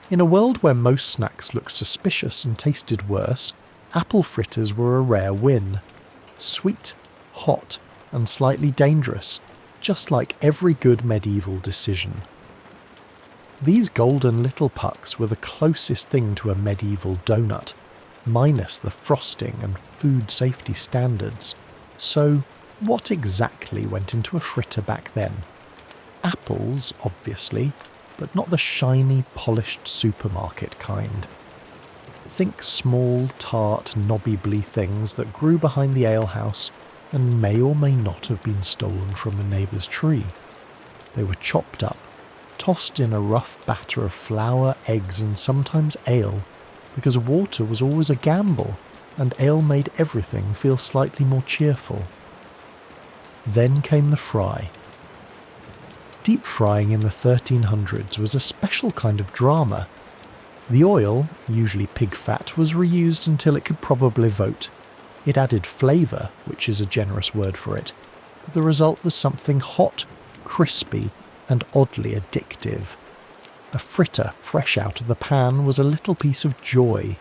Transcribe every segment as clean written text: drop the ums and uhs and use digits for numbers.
In a world where most snacks looked suspicious and tasted worse, apple fritters were a rare win. Sweet, hot, and slightly dangerous, just like every good medieval decision. These golden little pucks were the closest thing to a medieval donut, minus the frosting and food safety standards. So, what exactly went into a fritter back then? Apples, obviously, but not the shiny, polished supermarket kind. Think small, tart, knobbly things that grew behind the alehouse and may or may not have been stolen from a neighbour's tree. They were chopped up, tossed in a rough batter of flour, eggs and sometimes ale, because water was always a gamble, and ale made everything feel slightly more cheerful. Then came the fry. Deep frying in the 1300s was a special kind of drama. The oil, usually pig fat, was reused until it could probably vote. It added flavour, which is a generous word for it. The result was something hot, crispy, and oddly addictive. A fritter fresh out of the pan was a little piece of joy.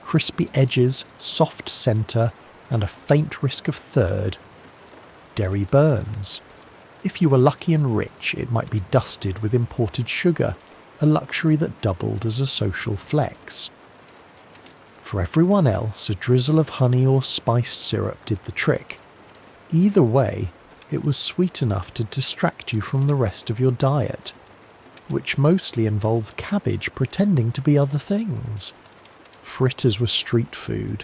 Crispy edges, soft centre, and a faint risk of third. Derry burns. If you were lucky and rich, it might be dusted with imported sugar, a luxury that doubled as a social flex. For everyone else, a drizzle of honey or spiced syrup did the trick. Either way, it was sweet enough to distract you from the rest of your diet, which mostly involved cabbage pretending to be other things. Fritters were street food.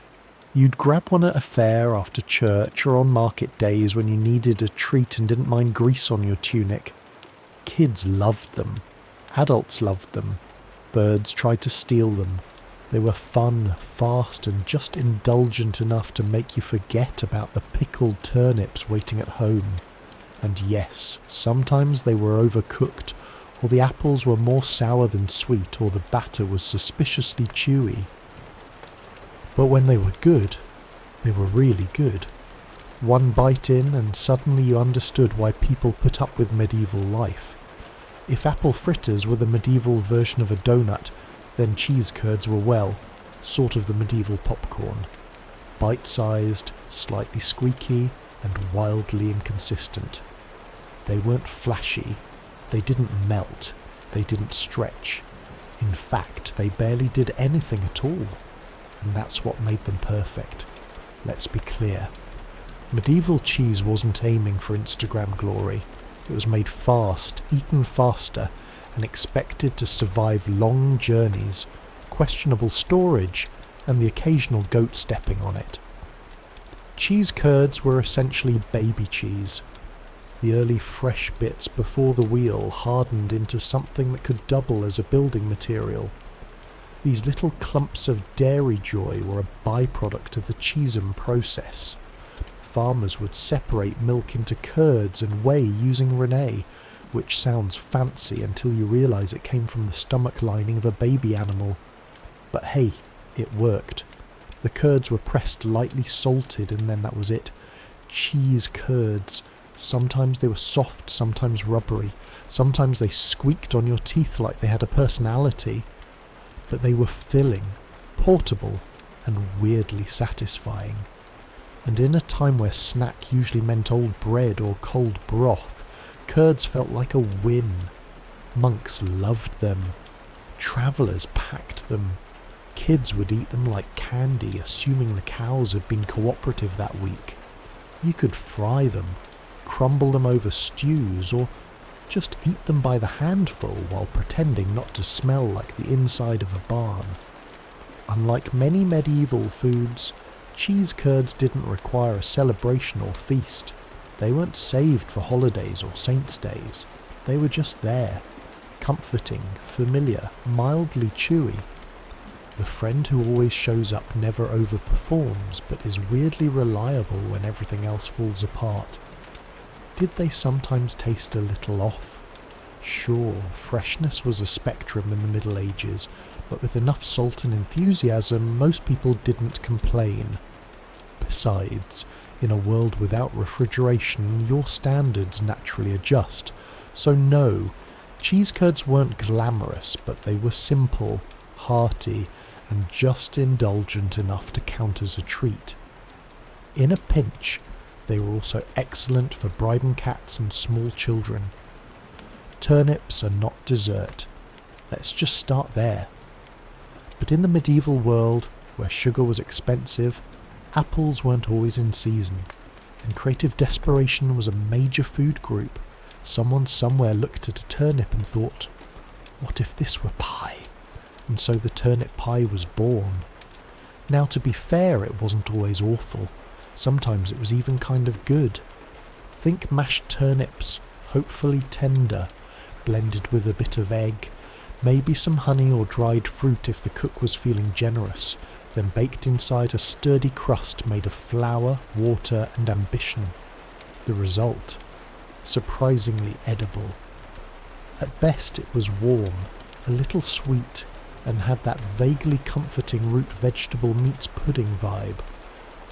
You'd grab one at a fair after church or on market days when you needed a treat and didn't mind grease on your tunic. Kids loved them. Adults loved them. Birds tried to steal them. They were fun, fast, and just indulgent enough to make you forget about the pickled turnips waiting at home. And yes, sometimes they were overcooked, or the apples were more sour than sweet, or the batter was suspiciously chewy. But when they were good, they were really good. One bite in and suddenly you understood why people put up with medieval life. If apple fritters were the medieval version of a donut, then cheese curds were, well, sort of the medieval popcorn. Bite-sized, slightly squeaky, and wildly inconsistent. They weren't flashy. They didn't melt. They didn't stretch. In fact, they barely did anything at all. And that's what made them perfect. Let's be clear. Medieval cheese wasn't aiming for Instagram glory. It was made fast, eaten faster, and expected to survive long journeys, questionable storage, and the occasional goat stepping on it. Cheese curds were essentially baby cheese. The early fresh bits before the wheel hardened into something that could double as a building material. These little clumps of dairy joy were a byproduct of the cheesem process. Farmers would separate milk into curds and whey using rennet, which sounds fancy until you realise it came from the stomach lining of a baby animal. But hey, it worked. The curds were pressed lightly salted and then that was it. Cheese curds. Sometimes they were soft, sometimes rubbery. Sometimes they squeaked on your teeth like they had a personality. But they were filling, portable, and weirdly satisfying. And in a time where snack usually meant old bread or cold broth, curds felt like a win. Monks loved them. Travellers packed them. Kids would eat them like candy, assuming the cows had been cooperative that week. You could fry them, crumble them over stews, or just eat them by the handful while pretending not to smell like the inside of a barn. Unlike many medieval foods, cheese curds didn't require a celebration or feast. They weren't saved for holidays or saints' days. They were just there, comforting, familiar, mildly chewy. The friend who always shows up never overperforms, but is weirdly reliable when everything else falls apart. Did they sometimes taste a little off? Sure, freshness was a spectrum in the Middle Ages, but with enough salt and enthusiasm, most people didn't complain. Besides, in a world without refrigeration, your standards naturally adjust. So no, Cheese curds weren't glamorous, but they were simple, hearty, and just indulgent enough to count as a treat. In a pinch, they were also excellent for bribing cats and small children. Turnips are not dessert. Let's just start there. But in the medieval world, where sugar was expensive, apples weren't always in season, and creative desperation was a major food group. Someone somewhere looked at a turnip and thought, what if this were pie? And so the turnip pie was born. Now, to be fair, it wasn't always awful. Sometimes it was even kind of good. Think mashed turnips, hopefully tender, blended with a bit of egg, maybe some honey or dried fruit if the cook was feeling generous, then baked inside a sturdy crust made of flour, water and ambition. The result? Surprisingly edible. At best it was warm, a little sweet, and had that vaguely comforting root vegetable meats pudding vibe.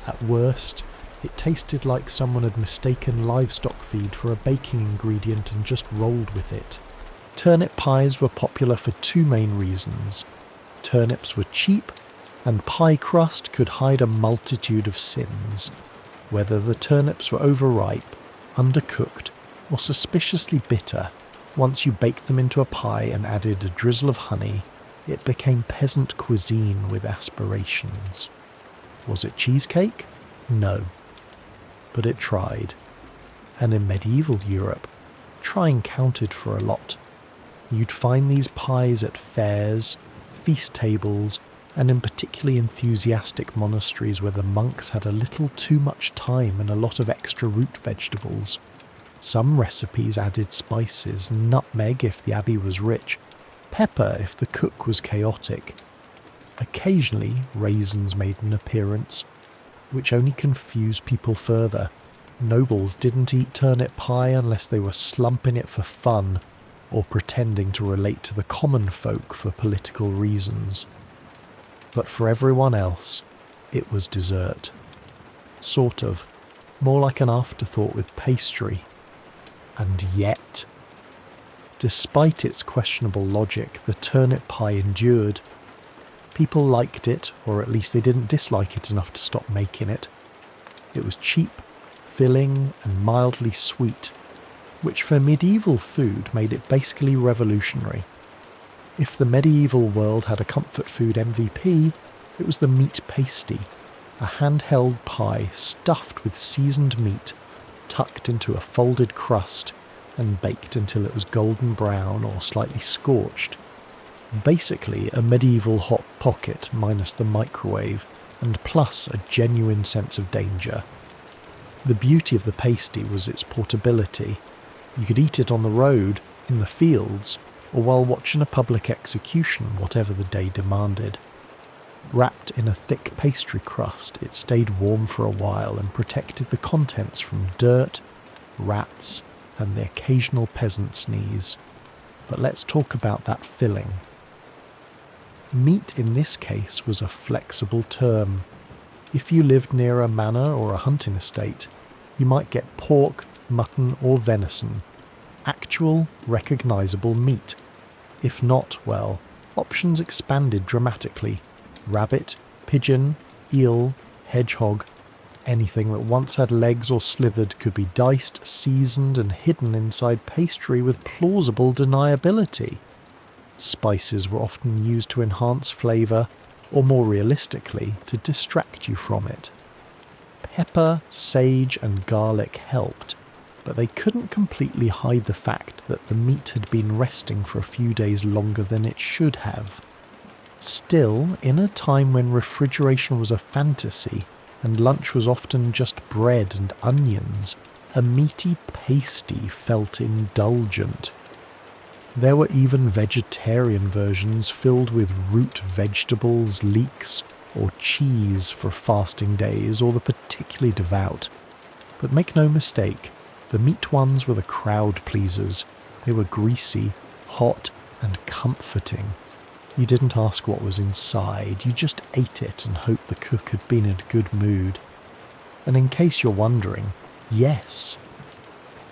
At worst, it tasted like someone had mistaken livestock feed for a baking ingredient and just rolled with it. Turnip pies were popular for two main reasons. Turnips were cheap, and pie crust could hide a multitude of sins. Whether the turnips were overripe, undercooked, or suspiciously bitter, once you baked them into a pie and added a drizzle of honey, it became peasant cuisine with aspirations. Was it cheesecake? No. But it tried. And in medieval Europe, trying counted for a lot. You'd find these pies at fairs, feast tables, and in particularly enthusiastic monasteries where the monks had a little too much time and a lot of extra root vegetables. Some recipes added spices, nutmeg if the abbey was rich, pepper if the cook was chaotic. Occasionally raisins made an appearance, which only confused people further. Nobles didn't eat turnip pie unless they were slumping it for fun or pretending to relate to the common folk for political reasons. But for everyone else, it was dessert. Sort of. More like an afterthought with pastry. And yet, despite its questionable logic, the turnip pie endured. People liked it, or at least they didn't dislike it enough to stop making it. It was cheap, filling, and mildly sweet, which for medieval food made it basically revolutionary. If the medieval world had a comfort food MVP, it was the meat pasty, a handheld pie stuffed with seasoned meat, tucked into a folded crust and baked until it was golden brown or slightly scorched. Basically a medieval hot pocket minus the microwave and plus a genuine sense of danger. The beauty of the pasty was its portability. You could eat it on the road, in the fields, or while watching a public execution, whatever the day demanded. Wrapped in a thick pastry crust, it stayed warm for a while and protected the contents from dirt, rats, and the occasional peasant sneeze. But let's talk about that filling. Meat in this case was a flexible term. If you lived near a manor or a hunting estate, you might get pork, mutton or venison, actual, recognisable meat. If not, well, options expanded dramatically. Rabbit, pigeon, eel, hedgehog, anything that once had legs or slithered could be diced, seasoned and hidden inside pastry with plausible deniability. Spices were often used to enhance flavour, or more realistically, to distract you from it. Pepper, sage and garlic helped, but they couldn't completely hide the fact that the meat had been resting for a few days longer than it should have. Still, in a time when refrigeration was a fantasy, and lunch was often just bread and onions, a meaty pasty felt indulgent. There were even vegetarian versions filled with root vegetables, leeks, or cheese for fasting days or the particularly devout. But make no mistake, the meat ones were the crowd pleasers. They were greasy, hot, and comforting. You didn't ask what was inside, you just ate it and hoped the cook had been in a good mood. And in case you're wondering, yes,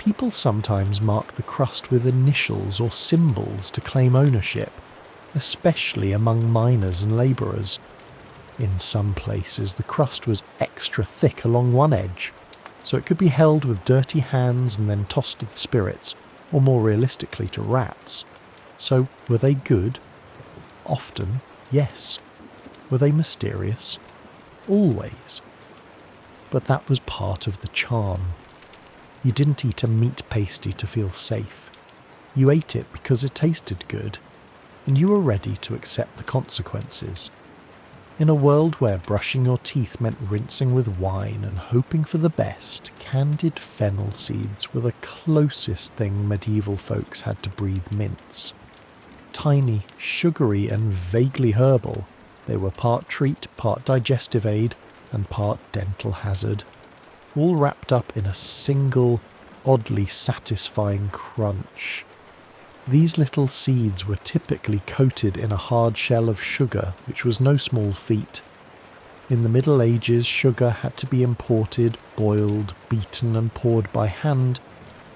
People sometimes mark the crust with initials or symbols to claim ownership, especially among miners and labourers. In some places the crust was extra thick along one edge, so it could be held with dirty hands and then tossed to the spirits, or more realistically to rats. So were they good? Often, yes. Were they mysterious? Always. But that was part of the charm. You didn't eat a meat pasty to feel safe. You ate it because it tasted good, and you were ready to accept the consequences. In a world where brushing your teeth meant rinsing with wine and hoping for the best, candied fennel seeds were the closest thing medieval folks had to breathe mints. Tiny, sugary and vaguely herbal, they were part treat, part digestive aid, and part dental hazard, all wrapped up in a single, oddly satisfying crunch. These little seeds were typically coated in a hard shell of sugar, which was no small feat. In the Middle Ages, sugar had to be imported, boiled, beaten and poured by hand,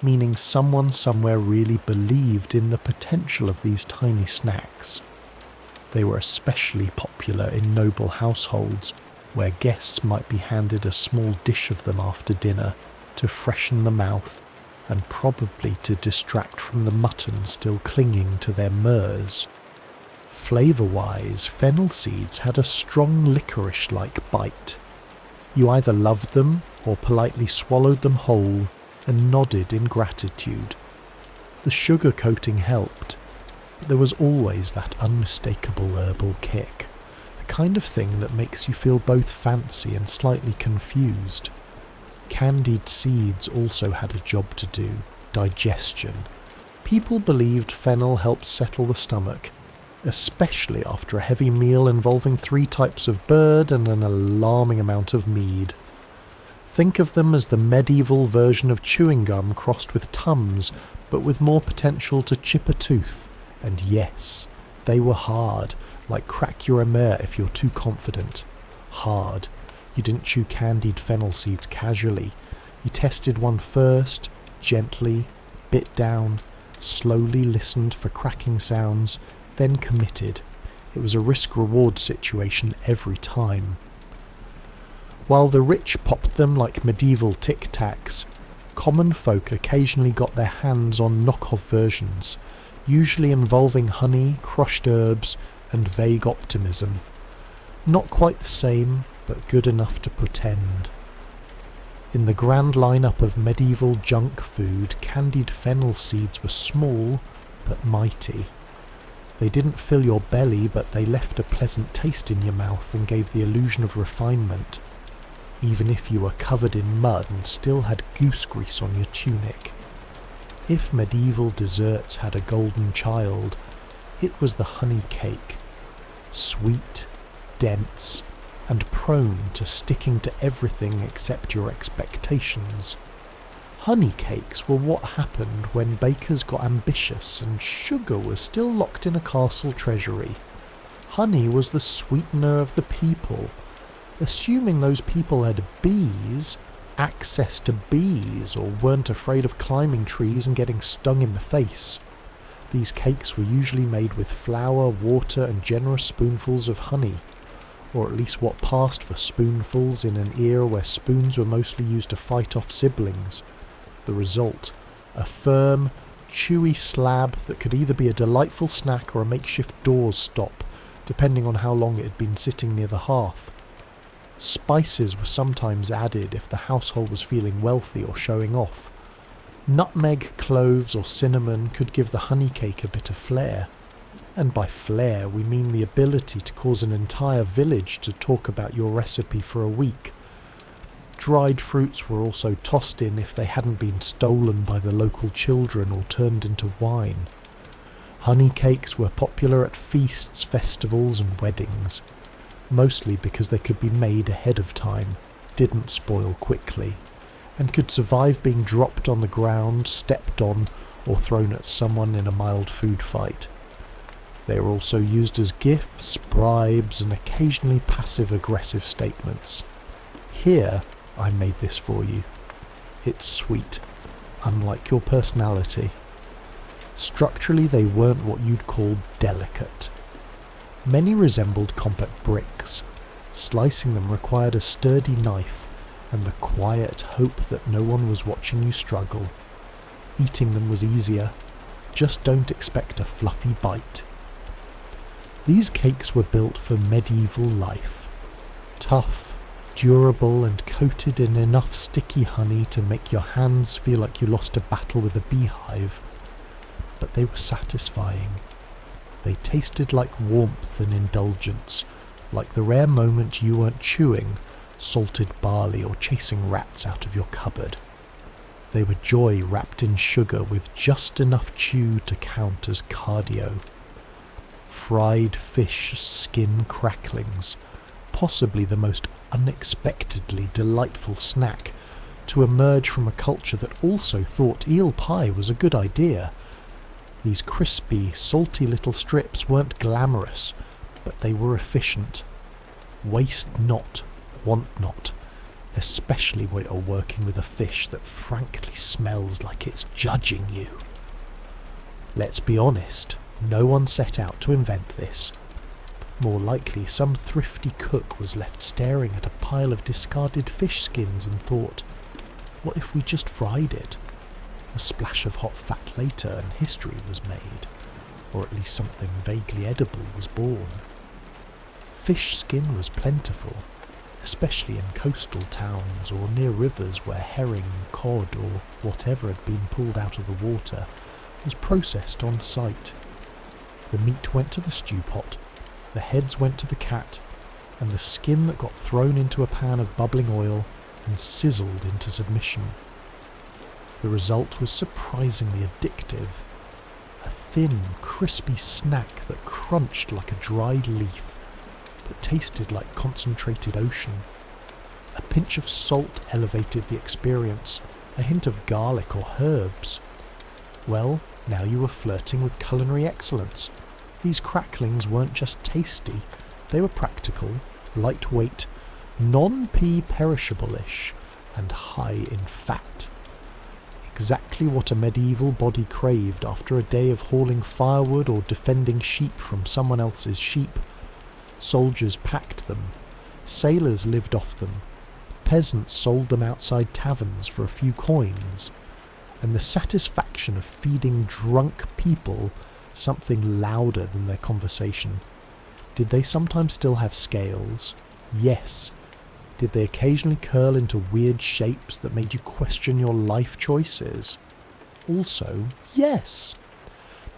meaning someone somewhere really believed in the potential of these tiny snacks. They were especially popular in noble households, where guests might be handed a small dish of them after dinner to freshen the mouth and probably to distract from the mutton still clinging to their murs. Flavour-wise, fennel seeds had a strong licorice-like bite. You either loved them or politely swallowed them whole and nodded in gratitude. The sugar coating helped, but there was always that unmistakable herbal kick, the kind of thing that makes you feel both fancy and slightly confused. Candied seeds also had a job to do, digestion. People believed fennel helped settle the stomach, especially after a heavy meal involving 3 types of bird and an alarming amount of mead. Think of them as the medieval version of chewing gum crossed with Tums, but with more potential to chip a tooth. And yes, they were hard, like crack your mare if you're too confident. Hard. You didn't chew candied fennel seeds casually. You tested one first, gently, bit down, slowly listened for cracking sounds, then committed. It was a risk-reward situation every time. While the rich popped them like medieval Tic Tacs, common folk occasionally got their hands on knockoff versions, usually involving honey, crushed herbs, and vague optimism. Not quite the same, but good enough to pretend. In the grand lineup of medieval junk food, candied fennel seeds were small, but mighty. They didn't fill your belly, but they left a pleasant taste in your mouth and gave the illusion of refinement, even if you were covered in mud and still had goose grease on your tunic. If medieval desserts had a golden child, it was the honey cake. Sweet, dense, and prone to sticking to everything except your expectations. Honey cakes were what happened when bakers got ambitious and sugar was still locked in a castle treasury. Honey was the sweetener of the people. Assuming those people had bees, access to bees, or weren't afraid of climbing trees and getting stung in the face. These cakes were usually made with flour, water, and generous spoonfuls of honey, or at least what passed for spoonfuls in an era where spoons were mostly used to fight off siblings. The result, a firm, chewy slab that could either be a delightful snack or a makeshift door's stop, depending on how long it had been sitting near the hearth. Spices were sometimes added if the household was feeling wealthy or showing off. Nutmeg, cloves or cinnamon could give the honey cake a bit of flair. And by flair we mean the ability to cause an entire village to talk about your recipe for a week. Dried fruits were also tossed in if they hadn't been stolen by the local children or turned into wine. Honey cakes were popular at feasts, festivals and weddings, mostly because they could be made ahead of time, didn't spoil quickly, and could survive being dropped on the ground, stepped on, or thrown at someone in a mild food fight. They were also used as gifts, bribes, and occasionally passive-aggressive statements. Here, I made this for you. It's sweet. unlike your personality. Structurally, they weren't what you'd call delicate. Many resembled compact bricks. Slicing them required a sturdy knife and the quiet hope that no one was watching you struggle. Eating them was easier. Just don't expect a fluffy bite. These cakes were built for medieval life. Tough, durable, and coated in enough sticky honey to make your hands feel like you lost a battle with a beehive. But they were satisfying. They tasted like warmth and indulgence, like the rare moment you weren't chewing salted barley or chasing rats out of your cupboard. They were joy wrapped in sugar with just enough chew to count as cardio. Fried fish skin cracklings, possibly the most unexpectedly delightful snack to emerge from a culture that also thought eel pie was a good idea. These crispy, salty little strips weren't glamorous, but they were efficient. Waste not, want not, especially when you're working with a fish that frankly smells like it's judging you. Let's be honest, no one set out to invent this. More likely, some thrifty cook was left staring at a pile of discarded fish skins and thought, what if we just fried it? A splash of hot fat later and history was made, or at least something vaguely edible was born. Fish skin was plentiful, especially in coastal towns or near rivers where herring, cod or whatever had been pulled out of the water was processed on site. The meat went to the stew pot, the heads went to the cat, and the skin that got thrown into a pan of bubbling oil and sizzled into submission. The result was surprisingly addictive. A thin, crispy snack that crunched like a dried leaf, but tasted like concentrated ocean. A pinch of salt elevated the experience, a hint of garlic or herbs. Well, now you were flirting with culinary excellence. These cracklings weren't just tasty, they were practical, lightweight, non-pea perishable-ish, and high in fat. Exactly what a medieval body craved after a day of hauling firewood or defending sheep from someone else's sheep. Soldiers packed them, sailors lived off them, peasants sold them outside taverns for a few coins, and the satisfaction of feeding drunk people something louder than their conversation. Did they sometimes still have scales? Yes. Did they occasionally curl into weird shapes that made you question your life choices? Also, yes.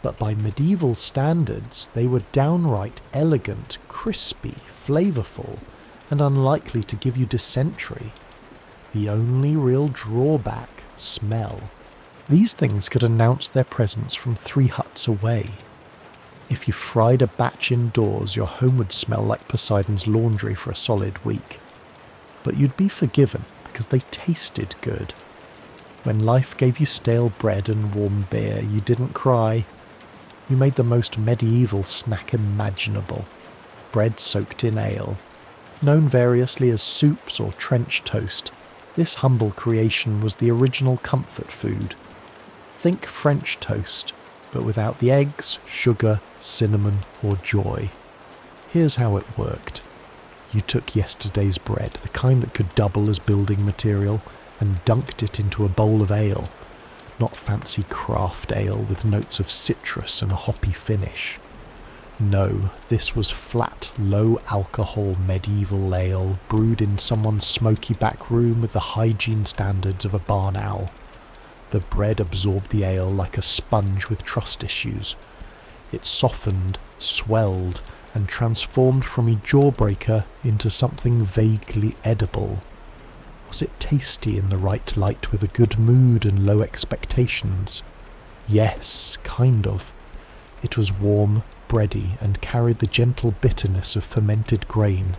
But by medieval standards, they were downright elegant, crispy, flavourful, and unlikely to give you dysentery. The only real drawback, smell. These things could announce their presence from 3 huts away. If you fried a batch indoors, your home would smell like Poseidon's laundry for a solid week. But you'd be forgiven because they tasted good. When life gave you stale bread and warm beer, you didn't cry. You made the most medieval snack imaginable. Bread soaked in ale. Known variously as soups or trench toast, this humble creation was the original comfort food. Think French toast, but without the eggs, sugar, cinnamon, or joy. Here's how it worked. You took yesterday's bread, the kind that could double as building material, and dunked it into a bowl of ale. Not fancy craft ale with notes of citrus and a hoppy finish. No, this was flat, low-alcohol medieval ale brewed in someone's smoky back room with the hygiene standards of a barn owl. The bread absorbed the ale like a sponge with trust issues. It softened, swelled, and transformed from a jawbreaker into something vaguely edible. Was it tasty in the right light with a good mood and low expectations? Yes, kind of. It was warm, bready, and carried the gentle bitterness of fermented grain,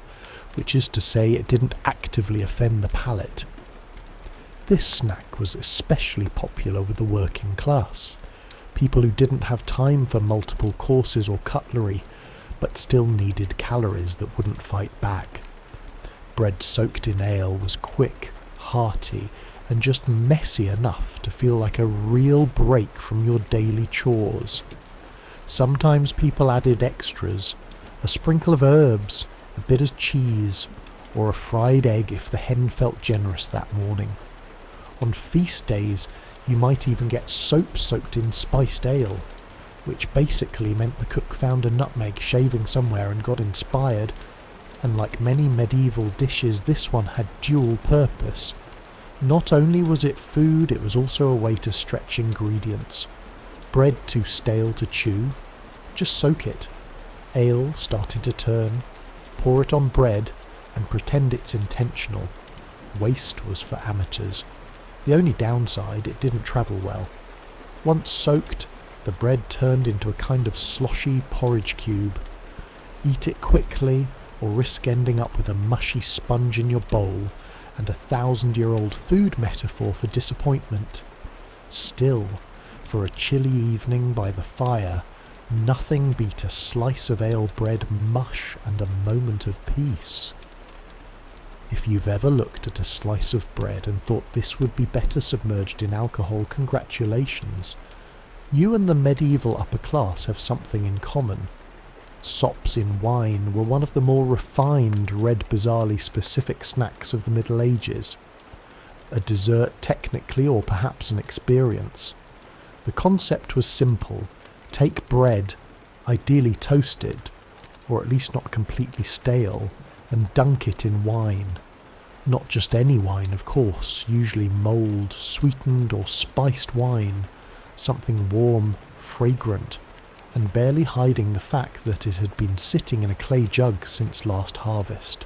which is to say it didn't actively offend the palate. This snack was especially popular with the working class, people who didn't have time for multiple courses or cutlery, but still needed calories that wouldn't fight back. Bread soaked in ale was quick, hearty, and just messy enough to feel like a real break from your daily chores. Sometimes people added extras, a sprinkle of herbs, a bit of cheese, or a fried egg if the hen felt generous that morning. On feast days, you might even get soap soaked in spiced ale, which basically meant the cook found a nutmeg shaving somewhere and got inspired, and like many medieval dishes, this one had dual purpose. Not only was it food, it was also a way to stretch ingredients. Bread too stale to chew? Just soak it. Ale started to turn? Pour it on bread and pretend it's intentional. Waste was for amateurs. The only downside, it didn't travel well. Once soaked, the bread turned into a kind of sloshy porridge cube. Eat it quickly, or risk ending up with a mushy sponge in your bowl and a 1,000-year-old food metaphor for disappointment. Still, for a chilly evening by the fire, nothing beat a slice of ale bread mush and a moment of peace. If you've ever looked at a slice of bread and thought this would be better submerged in alcohol, congratulations. You and the medieval upper class have something in common. Sops in wine were one of the more refined, red bizarrely specific snacks of the Middle Ages. A dessert technically, or perhaps an experience. The concept was simple. Take bread, ideally toasted, or at least not completely stale, and dunk it in wine. Not just any wine, of course, usually mulled, sweetened or spiced wine, something warm, fragrant, and barely hiding the fact that it had been sitting in a clay jug since last harvest.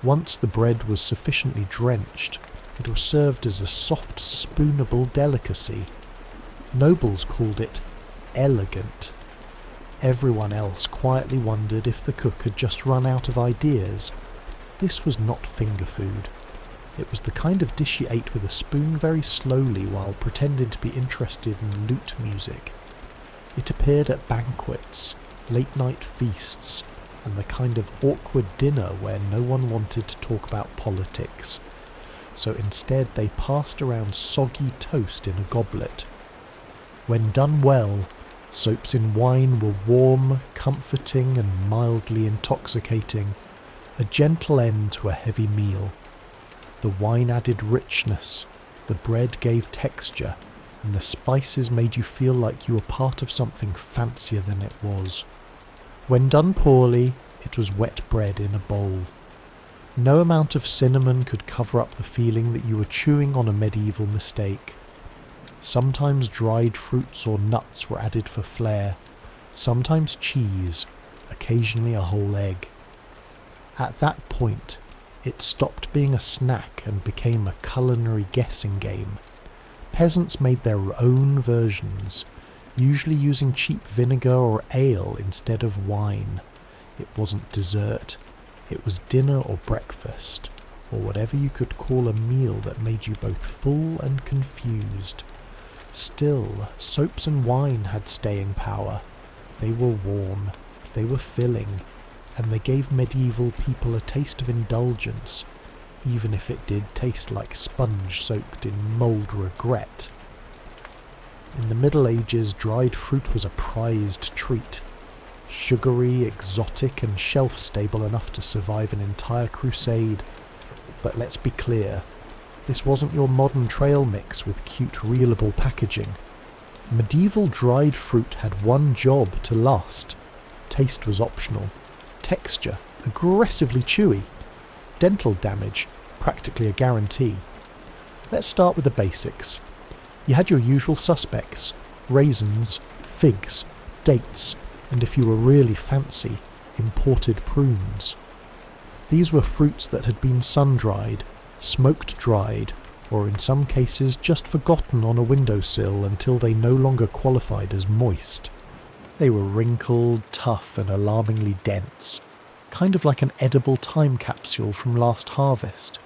Once the bread was sufficiently drenched, it was served as a soft, spoonable delicacy. Nobles called it elegant. Everyone else quietly wondered if the cook had just run out of ideas. This was not finger food. It was the kind of dish you ate with a spoon very slowly while pretending to be interested in lute music. It appeared at banquets, late-night feasts, and the kind of awkward dinner where no one wanted to talk about politics. So instead they passed around soggy toast in a goblet. When done well, soaps in wine were warm, comforting, and mildly intoxicating, a gentle end to a heavy meal. The wine added richness, the bread gave texture, and the spices made you feel like you were part of something fancier than it was. When done poorly, it was wet bread in a bowl. No amount of cinnamon could cover up the feeling that you were chewing on a medieval mistake. Sometimes dried fruits or nuts were added for flair, sometimes cheese, occasionally a whole egg. At that point, it stopped being a snack and became a culinary guessing game. Peasants made their own versions, usually using cheap vinegar or ale instead of wine. It wasn't dessert, it was dinner or breakfast, or whatever you could call a meal that made you both full and confused. Still, soaps and wine had staying power. They were warm, they were filling, and they gave medieval people a taste of indulgence, even if it did taste like sponge soaked in mulled regret. In the Middle Ages, dried fruit was a prized treat. Sugary, exotic, and shelf-stable enough to survive an entire crusade. But let's be clear, this wasn't your modern trail mix with cute reelable packaging. Medieval dried fruit had one job to last. Taste was optional. Texture, aggressively chewy. Dental damage, practically a guarantee. Let's start with the basics. You had your usual suspects: raisins, figs, dates, and if you were really fancy, imported prunes. These were fruits that had been sun-dried, smoked-dried, or in some cases just forgotten on a windowsill until they no longer qualified as moist. They were wrinkled, tough, and alarmingly dense, kind of like an edible time capsule from last harvest.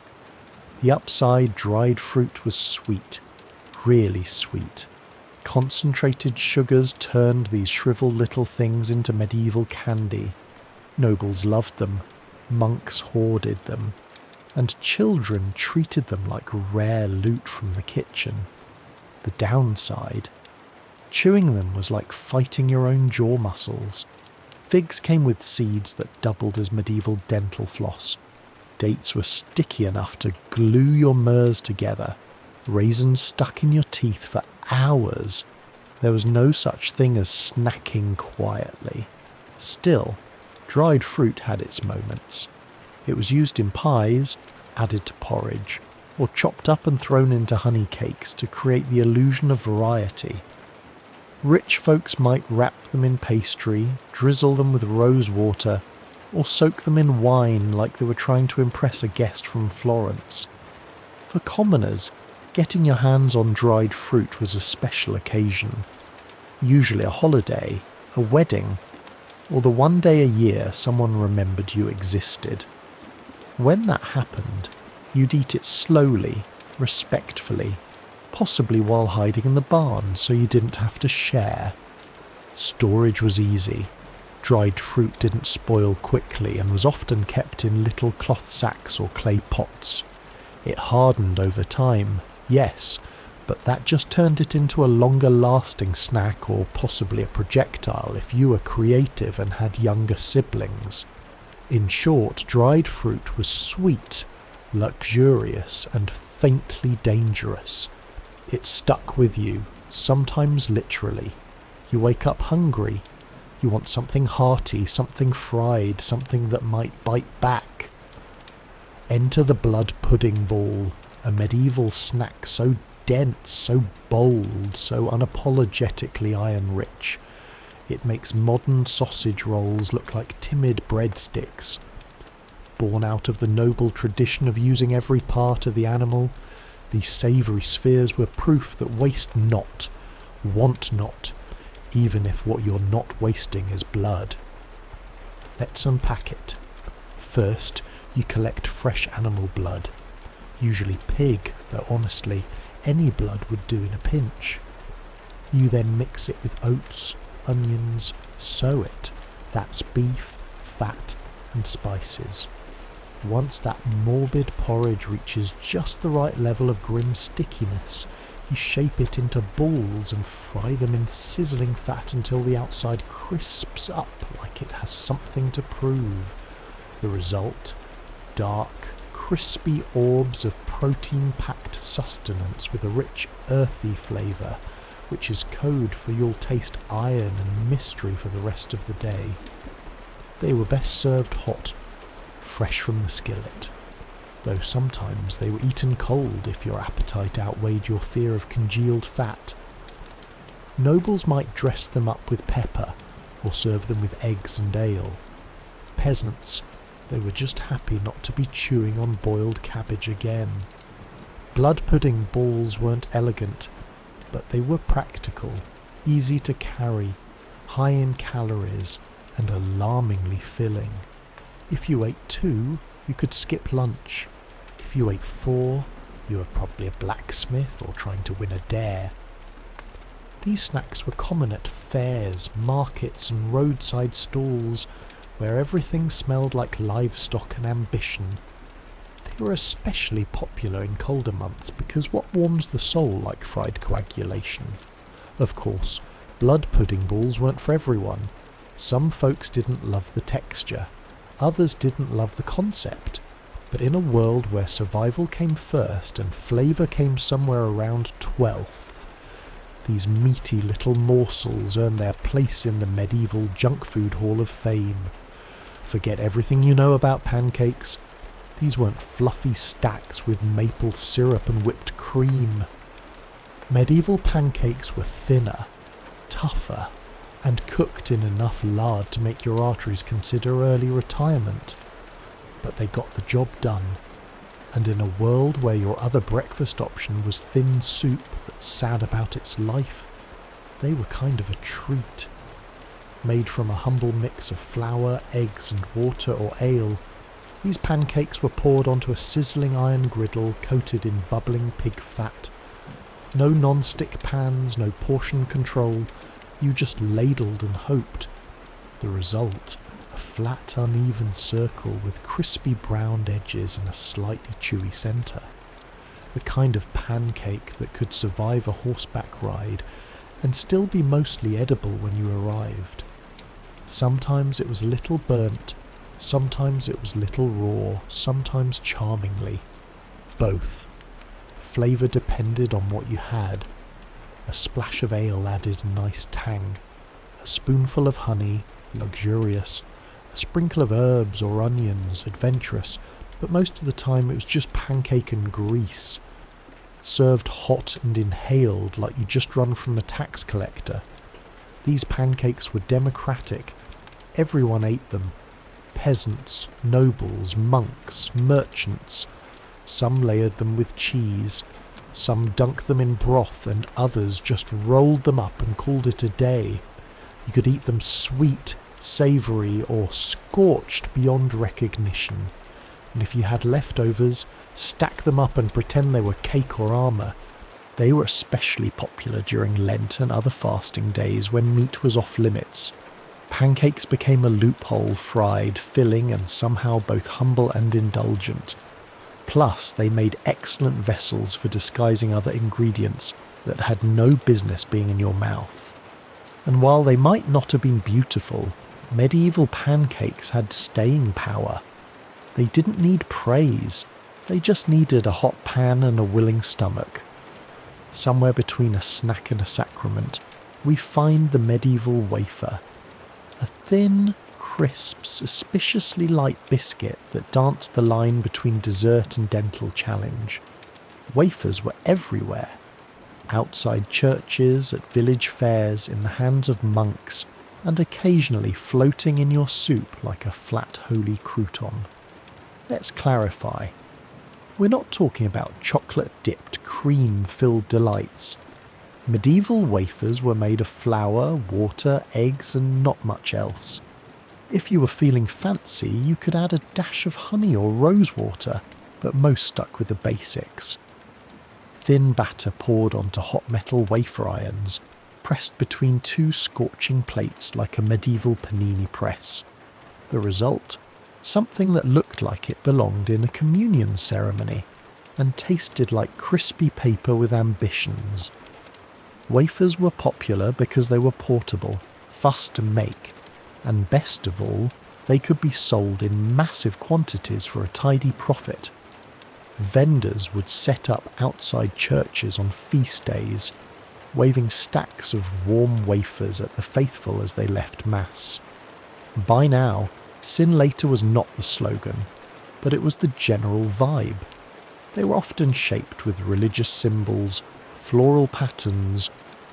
The upside dried fruit was sweet, really sweet. Concentrated sugars turned these shriveled little things into medieval candy. Nobles loved them. Monks hoarded them. and children treated them like rare loot from the kitchen. The downside: chewing them was like fighting your own jaw muscles. Figs came with seeds that doubled as medieval dental floss. Dates were sticky enough to glue your murs together. Raisins stuck in your teeth for hours. There was no such thing as snacking quietly. Still, dried fruit had its moments. It was used in pies, added to porridge, or chopped up and thrown into honey cakes to create the illusion of variety. Rich folks might wrap them in pastry, drizzle them with rose water, or soak them in wine like they were trying to impress a guest from Florence. For commoners, getting your hands on dried fruit was a special occasion, usually a holiday, a wedding, or the one day a year someone remembered you existed. When that happened, you'd eat it slowly, respectfully, possibly while hiding in the barn so you didn't have to share. Storage was easy. Dried fruit didn't spoil quickly and was often kept in little cloth sacks or clay pots. It hardened over time, yes, but that just turned it into a longer-lasting snack or possibly a projectile if you were creative and had younger siblings. In short, dried fruit was sweet, luxurious, and faintly dangerous. It stuck with you, sometimes literally. You wake up hungry. You want something hearty, something fried, something that might bite back. Enter the blood pudding ball, a medieval snack so dense, so bold, so unapologetically iron-rich. It makes modern sausage rolls look like timid breadsticks. Born out of the noble tradition of using every part of the animal, these savoury spheres were proof that waste not, want not, even if what you're not wasting is blood. Let's unpack it. First, you collect fresh animal blood, usually pig, though honestly, any blood would do in a pinch. You then mix it with oats, onions, sow it. That's beef, fat, and spices. Once that morbid porridge reaches just the right level of grim stickiness, you shape it into balls and fry them in sizzling fat until the outside crisps up like it has something to prove. The result? Dark, crispy orbs of protein-packed sustenance with a rich, earthy flavour, which is code for you'll taste iron and mystery for the rest of the day. They were best served hot, fresh from the skillet, though sometimes they were eaten cold if your appetite outweighed your fear of congealed fat. Nobles might dress them up with pepper, or serve them with eggs and ale. Peasants, they were just happy not to be chewing on boiled cabbage again. Blood pudding balls weren't elegant, but they were practical, easy to carry, high in calories, and alarmingly filling. If you ate 2, you could skip lunch. If you ate 4, you were probably a blacksmith or trying to win a dare. These snacks were common at fairs, markets, and roadside stalls, where everything smelled like livestock and ambition. They were especially popular in colder months because what warms the soul like fried coagulation? Of course, blood pudding balls weren't for everyone. Some folks didn't love the texture. Others didn't love the concept. But in a world where survival came first and flavour came somewhere around 12th, these meaty little morsels earned their place in the medieval junk food hall of fame. Forget everything you know about pancakes. These weren't fluffy stacks with maple syrup and whipped cream. Medieval pancakes were thinner, tougher, and cooked in enough lard to make your arteries consider early retirement. But they got the job done, and in a world where your other breakfast option was thin soup that's sad about its life, they were kind of a treat. Made from a humble mix of flour, eggs and water or ale, these pancakes were poured onto a sizzling iron griddle coated in bubbling pig fat. No non-stick pans, no portion control, you just ladled and hoped. The result? A A flat, uneven circle with crispy browned edges and a slightly chewy centre. The kind of pancake that could survive a horseback ride and still be mostly edible when you arrived. Sometimes it was a little burnt, sometimes it was a little raw, sometimes charmingly. Both. Flavour depended on what you had. A splash of ale added a nice tang. A spoonful of honey, luxurious. A sprinkle of herbs or onions, adventurous, but most of the time it was just pancake and grease. Served hot and inhaled like you just run from a tax collector. These pancakes were democratic. Everyone ate them. Peasants, nobles, monks, merchants. Some layered them with cheese. Some dunked them in broth and others just rolled them up and called it a day. You could eat them sweet, savoury or scorched beyond recognition. And if you had leftovers, stack them up and pretend they were cake or armour. They were especially popular during Lent and other fasting days when meat was off limits. Pancakes became a loophole, fried, filling and somehow both humble and indulgent. Plus, they made excellent vessels for disguising other ingredients that had no business being in your mouth. And while they might not have been beautiful, medieval pancakes had staying power. They didn't need praise, they just needed a hot pan and a willing stomach. Somewhere between a snack and a sacrament, we find the medieval wafer. A thin, crisp, suspiciously light biscuit that danced the line between dessert and dental challenge. Wafers were everywhere. Outside churches, at village fairs, in the hands of monks, and occasionally floating in your soup like a flat holy crouton. Let's clarify. We're not talking about chocolate-dipped, cream-filled delights. Medieval wafers were made of flour, water, eggs, and not much else. If you were feeling fancy, you could add a dash of honey or rosewater, but most stuck with the basics. Thin batter poured onto hot metal wafer irons, pressed between two scorching plates like a medieval panini press. The result? Something that looked like it belonged in a communion ceremony, and tasted like crispy paper with ambitions. Wafers were popular because they were portable, fast to make, and best of all, they could be sold in massive quantities for a tidy profit. Vendors would set up outside churches on feast days, waving stacks of warm wafers at the faithful as they left Mass. By now, sin later was not the slogan, but it was the general vibe. They were often shaped with religious symbols, floral patterns,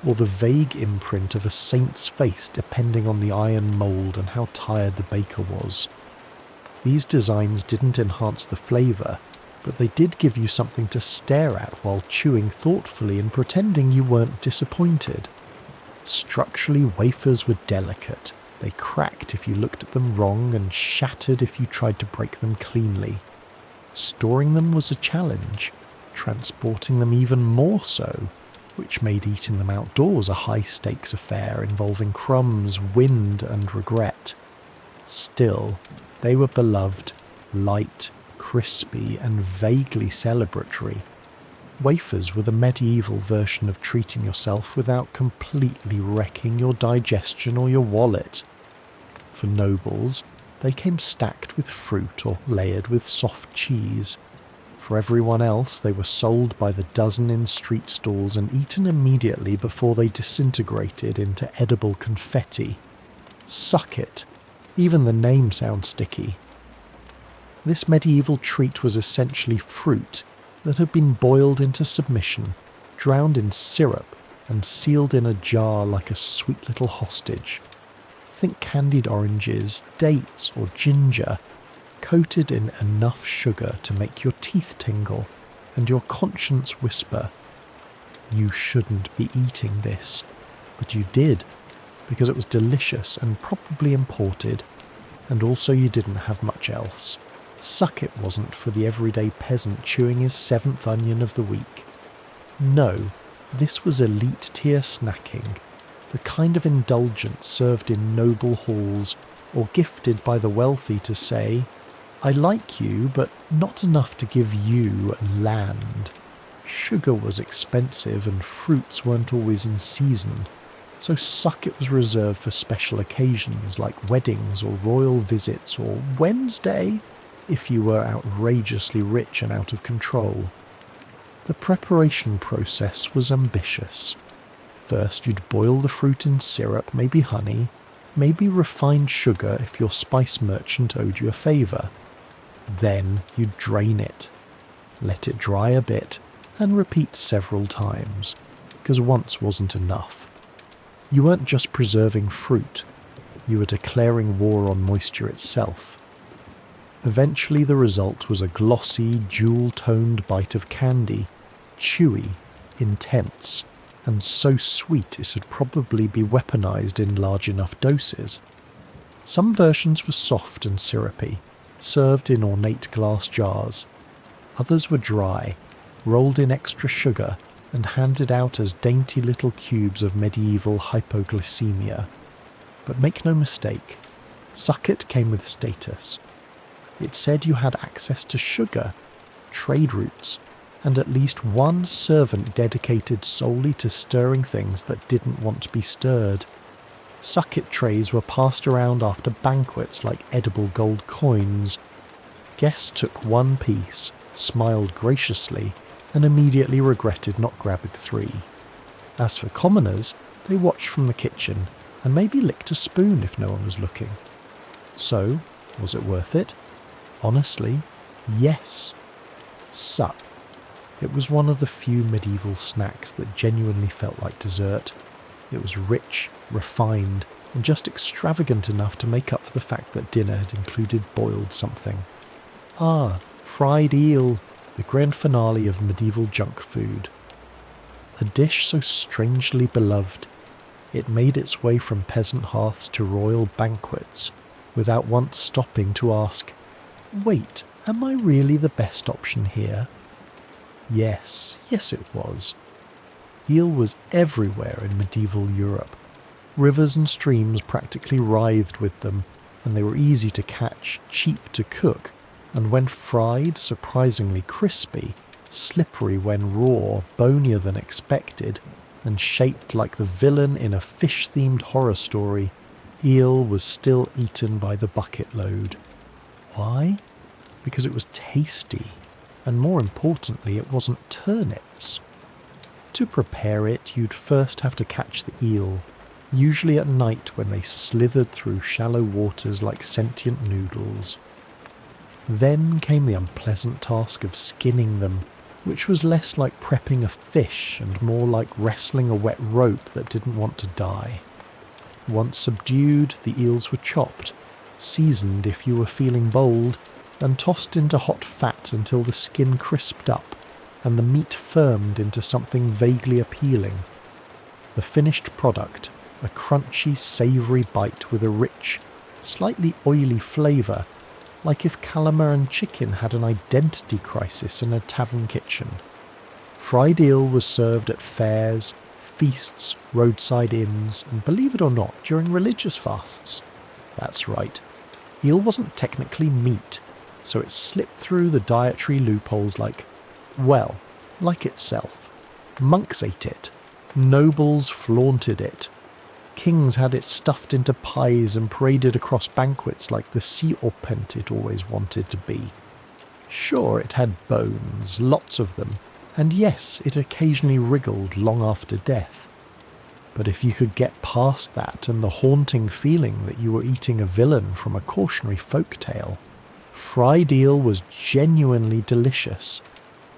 or the vague imprint of a saint's face depending on the iron mould and how tired the baker was. These designs didn't enhance the flavour, but they did give you something to stare at while chewing thoughtfully and pretending you weren't disappointed. Structurally, wafers were delicate. They cracked if you looked at them wrong and shattered if you tried to break them cleanly. Storing them was a challenge, transporting them even more so, which made eating them outdoors a high-stakes affair involving crumbs, wind and regret. Still, they were beloved, light, crispy and vaguely celebratory. Wafers were the medieval version of treating yourself without completely wrecking your digestion or your wallet. For nobles, they came stacked with fruit or layered with soft cheese. For everyone else, they were sold by the dozen in street stalls and eaten immediately before they disintegrated into edible confetti. Suck it. Even the name sounds sticky. This medieval treat was essentially fruit that had been boiled into submission, drowned in syrup, and sealed in a jar like a sweet little hostage. Think candied oranges, dates, or ginger, coated in enough sugar to make your teeth tingle and your conscience whisper, "You shouldn't be eating this," but you did, because it was delicious and probably imported, and also you didn't have much else. Suck it wasn't for the everyday peasant chewing his 7th onion of the week. No, this was elite tier snacking, the kind of indulgence served in noble halls, or gifted by the wealthy to say, "I like you, but not enough to give you land." Sugar was expensive and fruits weren't always in season, so sucket was reserved for special occasions like weddings or royal visits or Wednesday, if you were outrageously rich and out of control. The preparation process was ambitious. First, you'd boil the fruit in syrup, maybe honey, maybe refined sugar if your spice merchant owed you a favour. Then you'd drain it, let it dry a bit, and repeat several times, because once wasn't enough. You weren't just preserving fruit, you were declaring war on moisture itself. Eventually the result was a glossy, jewel-toned bite of candy, chewy, intense, and so sweet it would probably be weaponized in large enough doses. Some versions were soft and syrupy, served in ornate glass jars. Others were dry, rolled in extra sugar, and handed out as dainty little cubes of medieval hypoglycemia. But make no mistake, sucket came with status. It said you had access to sugar, trade routes, and at least one servant dedicated solely to stirring things that didn't want to be stirred. Sucket trays were passed around after banquets like edible gold coins. Guests took one piece, smiled graciously, and immediately regretted not grabbing 3. As for commoners, they watched from the kitchen and maybe licked a spoon if no one was looking. So, was it worth it? Honestly, yes. Sup. It was one of the few medieval snacks that genuinely felt like dessert. It was rich, refined, and just extravagant enough to make up for the fact that dinner had included boiled something. Ah, fried eel, the grand finale of medieval junk food. A dish so strangely beloved, it made its way from peasant hearths to royal banquets, without once stopping to ask, "Wait, am I really the best option here?" Yes it was. Eel was everywhere in medieval Europe. Rivers and streams practically writhed with them, and they were easy to catch, cheap to cook, and when fried, surprisingly crispy, slippery when raw, bonier than expected, and shaped like the villain in a fish-themed horror story. Eel was still eaten by the bucket load. Why? Because it was tasty, and more importantly, it wasn't turnips. To prepare it, you'd first have to catch the eel, usually at night when they slithered through shallow waters like sentient noodles. Then came the unpleasant task of skinning them, which was less like prepping a fish and more like wrestling a wet rope that didn't want to die. Once subdued, the eels were chopped, seasoned if you were feeling bold, and tossed into hot fat until the skin crisped up and the meat firmed into something vaguely appealing. The finished product, a crunchy, savoury bite with a rich, slightly oily flavour, like if calamari and chicken had an identity crisis in a tavern kitchen. Fried eel was served at fairs, feasts, roadside inns, and believe it or not, during religious fasts. That's right, eel wasn't technically meat, so it slipped through the dietary loopholes like itself. Monks ate it, nobles flaunted it, kings had it stuffed into pies and paraded across banquets like the sea serpent it always wanted to be. Sure, it had bones, lots of them, and yes, it occasionally wriggled long after death. But if you could get past that and the haunting feeling that you were eating a villain from a cautionary folk tale, fried eel was genuinely delicious.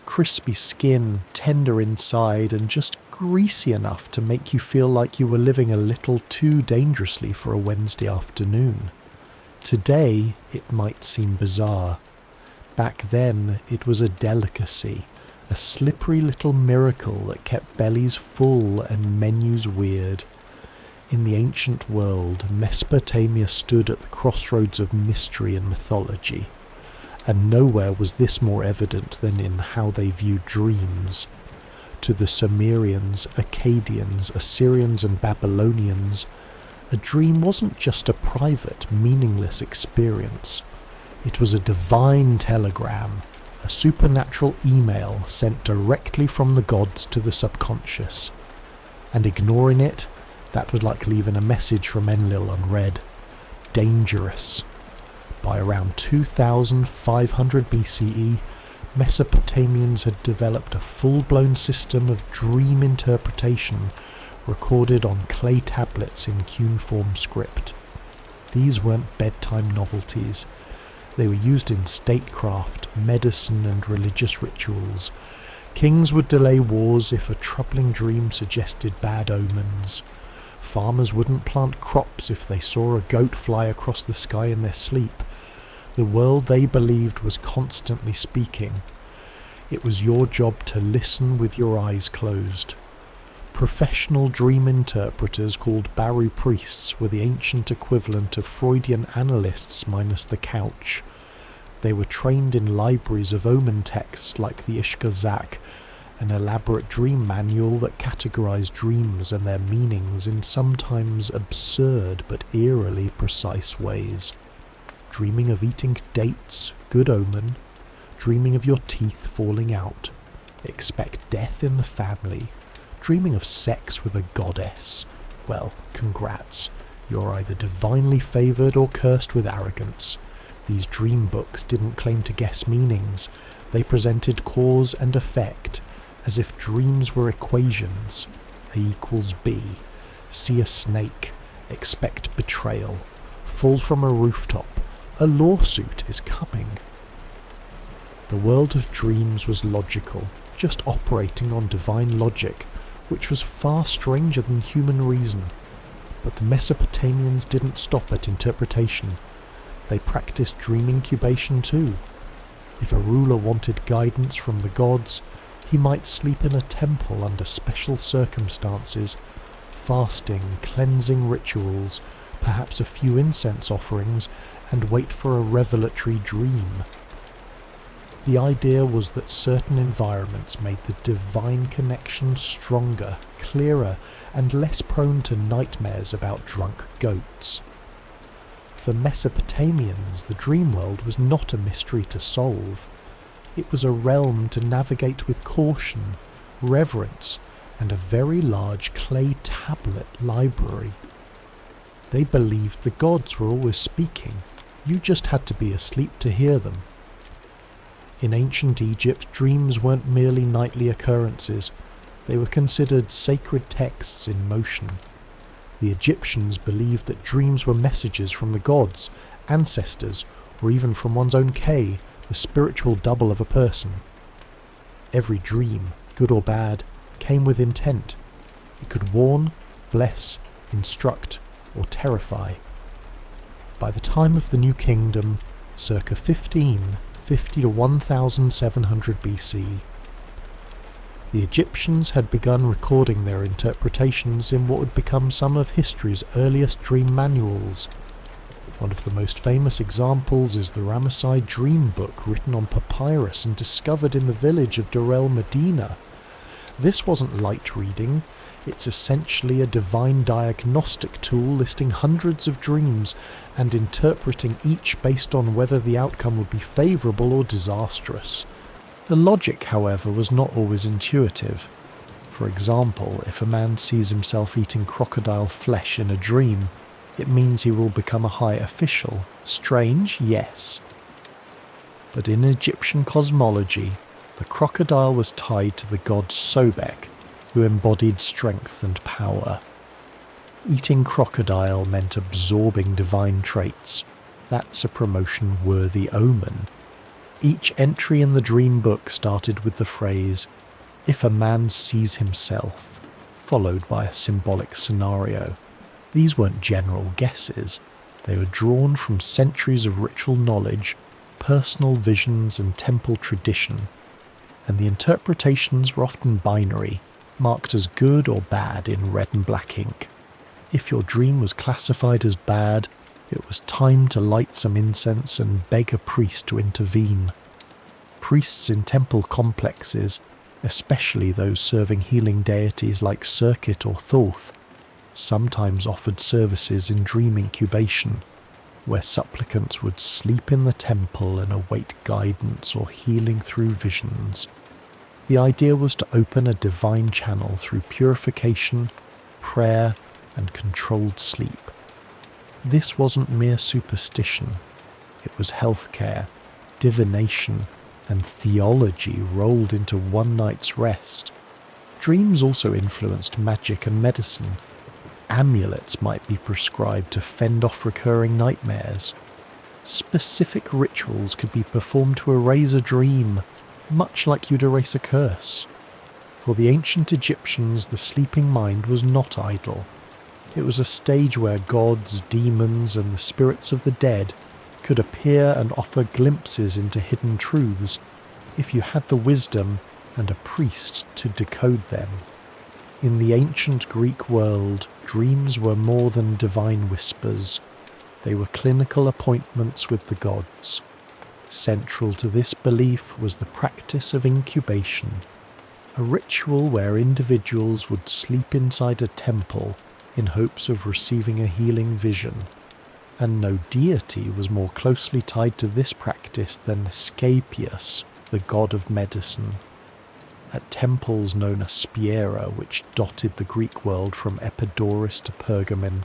Crispy skin, tender inside, and just greasy enough to make you feel like you were living a little too dangerously for a Wednesday afternoon. Today, it might seem bizarre. Back then, it was a delicacy, a slippery little miracle that kept bellies full and menus weird. In the ancient world, Mesopotamia stood at the crossroads of mystery and mythology, and nowhere was this more evident than in how they viewed dreams. To the Sumerians, Akkadians, Assyrians and Babylonians, A dream wasn't just a private, meaningless experience. It was a divine telegram, a supernatural email sent directly from the gods to the subconscious. And ignoring it, that would like leaving a message from Enlil unread. Dangerous. By around 2500 BCE, Mesopotamians had developed a full-blown system of dream interpretation recorded on clay tablets in cuneiform script. These weren't bedtime novelties. They were used in statecraft, medicine and religious rituals. Kings would delay wars if a troubling dream suggested bad omens. Farmers wouldn't plant crops if they saw a goat fly across the sky in their sleep. The world they believed was constantly speaking. It was your job to listen with your eyes closed. Professional dream interpreters called Baru priests were the ancient equivalent of Freudian analysts minus the couch. They were trained in libraries of omen texts like the Ishkazak, an elaborate dream manual that categorized dreams and their meanings in sometimes absurd but eerily precise ways. Dreaming of eating dates, good omen. Dreaming of your teeth falling out. Expect death in the family. Dreaming of sex with a goddess. Well, congrats. You're either divinely favoured or cursed with arrogance. These dream books didn't claim to guess meanings. They presented cause and effect, as if dreams were equations. A equals B. See a snake. Expect betrayal. Fall from a rooftop. A lawsuit is coming. The world of dreams was logical, just operating on divine logic, which was far stranger than human reason. But the Mesopotamians didn't stop at interpretation. They practiced dream incubation too. If a ruler wanted guidance from the gods, he might sleep in a temple under special circumstances, fasting, cleansing rituals, perhaps a few incense offerings, and wait for a revelatory dream. The idea was that certain environments made the divine connection stronger, clearer, and less prone to nightmares about drunk goats. For Mesopotamians, the dream world was not a mystery to solve. It was a realm to navigate with caution, reverence, and a very large clay tablet library. They believed the gods were always speaking. You just had to be asleep to hear them. In ancient Egypt, dreams weren't merely nightly occurrences. They were considered sacred texts in motion. The Egyptians believed that dreams were messages from the gods, ancestors, or even from one's own K, the spiritual double of a person. Every dream, good or bad, came with intent. It could warn, bless, instruct, or terrify. By the time of the New Kingdom, circa 1550 to 1700 BC, the Egyptians had begun recording their interpretations in what would become some of history's earliest dream manuals. One of the most famous examples is the Ramesside Dream Book, written on papyrus and discovered in the village of Deir el-Medina. This wasn't light reading. It's essentially a divine diagnostic tool listing hundreds of dreams and interpreting each based on whether the outcome would be favourable or disastrous. The logic, however, was not always intuitive. For example, if a man sees himself eating crocodile flesh in a dream, it means he will become a high official. Strange, yes. But in Egyptian cosmology, the crocodile was tied to the god Sobek, who embodied strength and power. Eating crocodile meant absorbing divine traits. That's a promotion-worthy omen. Each entry in the dream book started with the phrase, "if a man sees himself," followed by a symbolic scenario. These weren't general guesses. They were drawn from centuries of ritual knowledge, personal visions and temple tradition, and the interpretations were often binary, marked as good or bad in red and black ink. If your dream was classified as bad, it was time to light some incense and beg a priest to intervene. Priests in temple complexes, especially those serving healing deities like Serkit or Thoth, sometimes offered services in dream incubation, where supplicants would sleep in the temple and await guidance or healing through visions. The idea was to open a divine channel through purification, prayer, and controlled sleep. This wasn't mere superstition. It was healthcare, divination, and theology rolled into one night's rest. Dreams also influenced magic and medicine. Amulets might be prescribed to fend off recurring nightmares. Specific rituals could be performed to erase a dream, much like you'd erase a curse. For the ancient Egyptians, the sleeping mind was not idle. It was a stage where gods, demons, and the spirits of the dead could appear and offer glimpses into hidden truths if you had the wisdom and a priest to decode them. In the ancient Greek world, dreams were more than divine whispers. They were clinical appointments with the gods. Central to this belief was the practice of incubation, a ritual where individuals would sleep inside a temple in hopes of receiving a healing vision. And no deity was more closely tied to this practice than Asclepius, the god of medicine. At temples known as Spiera, which dotted the Greek world from Epidaurus to Pergamon,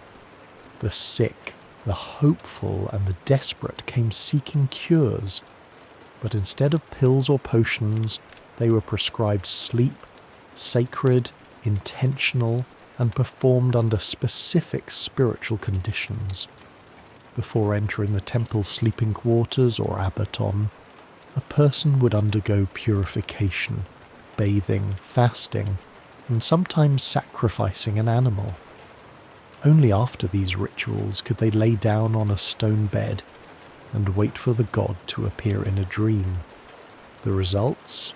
the sick, the hopeful, and the desperate came seeking cures, but instead of pills or potions, they were prescribed sleep, sacred, intentional, and performed under specific spiritual conditions. Before entering the temple's sleeping quarters or abaton, a person would undergo purification, bathing, fasting, and sometimes sacrificing an animal. Only after these rituals could they lay down on a stone bed and wait for the god to appear in a dream. The results?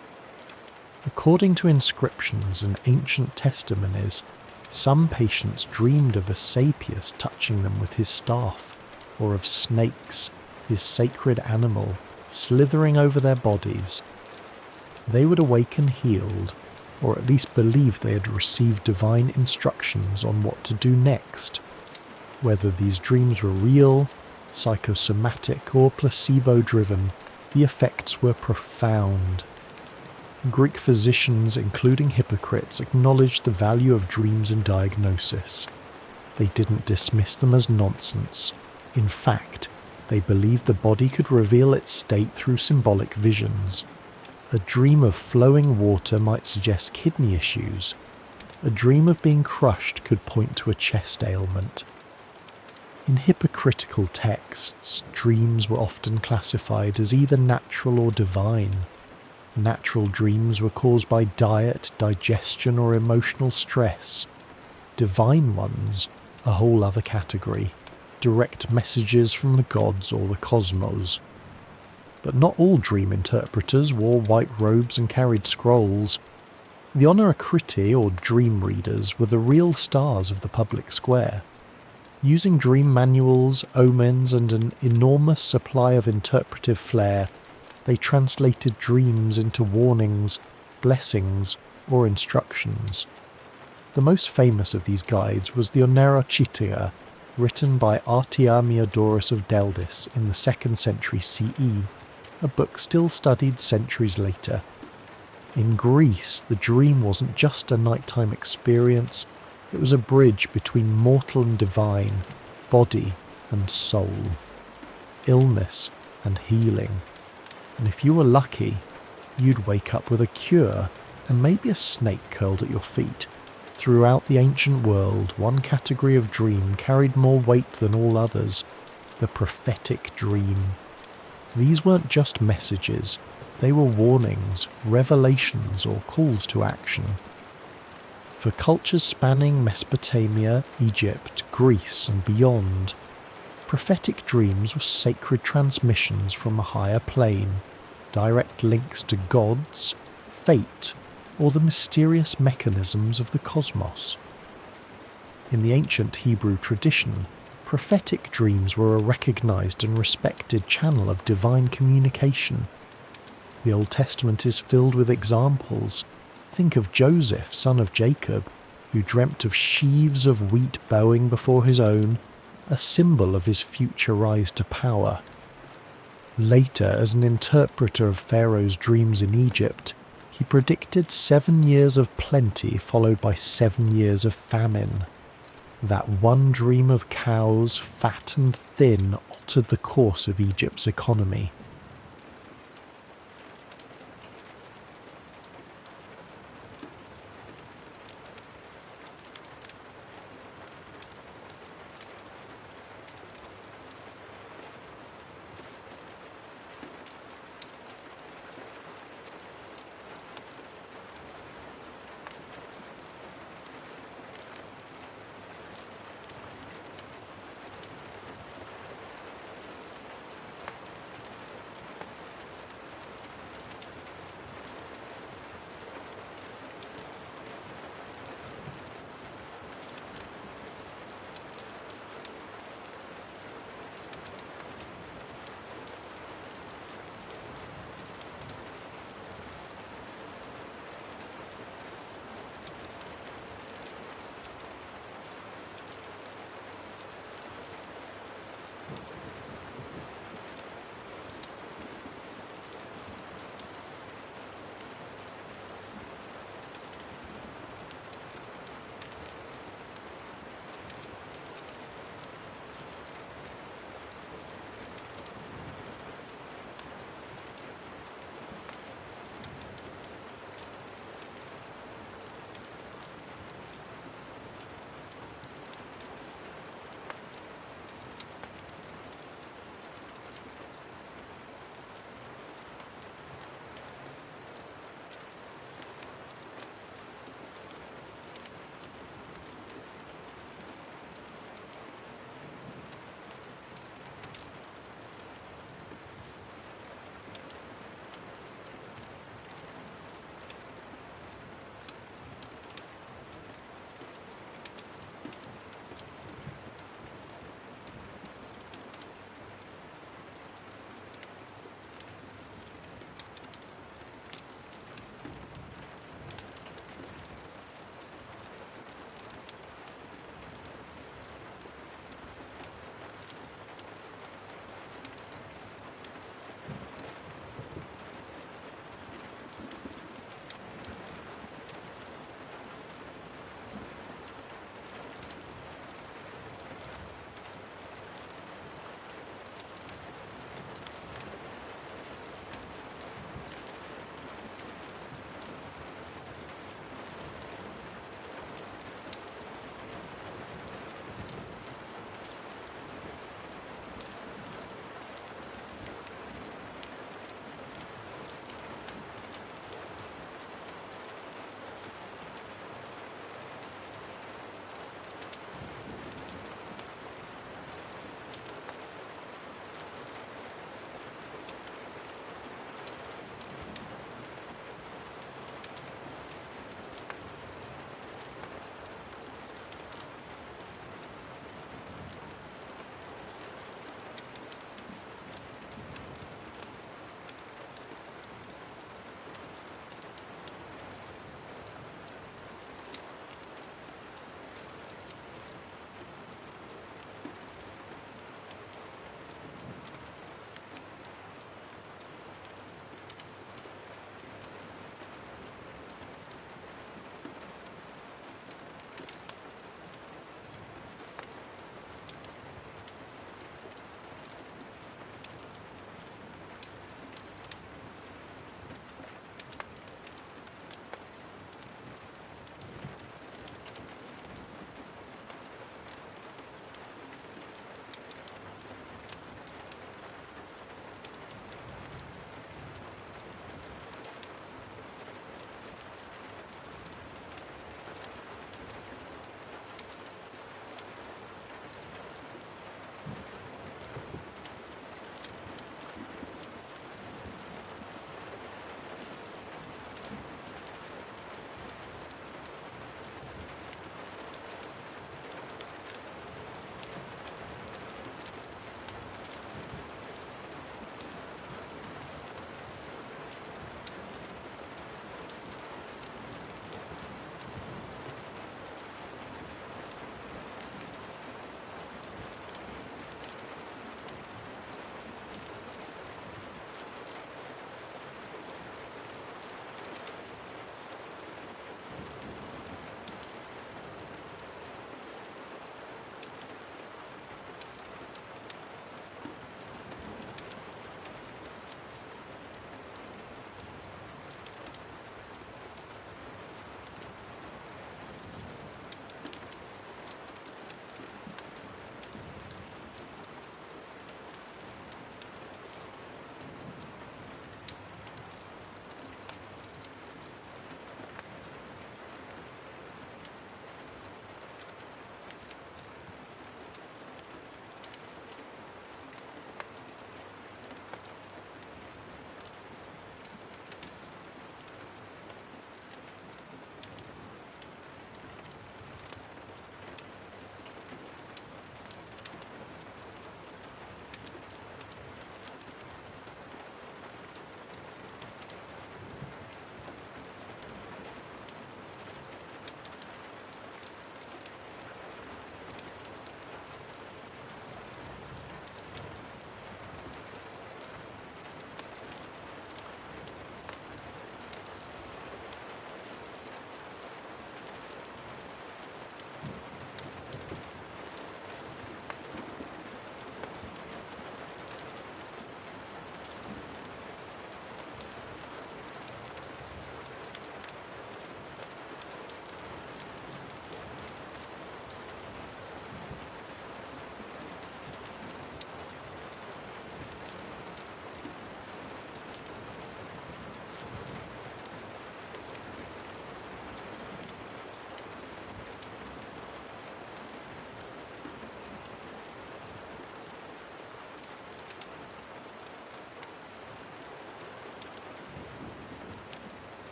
According to inscriptions and ancient testimonies, some patients dreamed of Asclepius touching them with his staff, or of snakes, his sacred animal, slithering over their bodies. They would awaken healed, or at least believe they had received divine instructions on what to do next. Whether these dreams were real, psychosomatic, or placebo-driven, the effects were profound. Greek physicians, including Hippocrates, acknowledged the value of dreams in diagnosis. They didn't dismiss them as nonsense. In fact, they believed the body could reveal its state through symbolic visions. A dream of flowing water might suggest kidney issues. A dream of being crushed could point to a chest ailment. In hypocritical texts, dreams were often classified as either natural or divine. Natural dreams were caused by diet, digestion, or emotional stress. Divine ones, a whole other category, direct messages from the gods or the cosmos. But not all dream interpreters wore white robes and carried scrolls. The Honoracriti, or dream readers, were the real stars of the public square. Using dream manuals, omens, and an enormous supply of interpretive flair, they translated dreams into warnings, blessings, or instructions. The most famous of these guides was the Honoracritia, written by Artemiodorus of Deldis in the 2nd century CE, a book still studied centuries later. In Greece, the dream wasn't just a nighttime experience, it was a bridge between mortal and divine, body and soul, illness and healing. And if you were lucky, you'd wake up with a cure and maybe a snake curled at your feet. Throughout the ancient world, one category of dream carried more weight than all others, the prophetic dream. These weren't just messages, they were warnings, revelations, or calls to action. For cultures spanning Mesopotamia, Egypt, Greece, and beyond, prophetic dreams were sacred transmissions from a higher plane, direct links to gods, fate, or the mysterious mechanisms of the cosmos. In the ancient Hebrew tradition, prophetic dreams were a recognized and respected channel of divine communication. The Old Testament is filled with examples. Think of Joseph, son of Jacob, who dreamt of sheaves of wheat bowing before his own, a symbol of his future rise to power. Later, as an interpreter of Pharaoh's dreams in Egypt, he predicted 7 years of plenty followed by 7 years of famine. That one dream of cows, fat and thin, altered the course of Egypt's economy.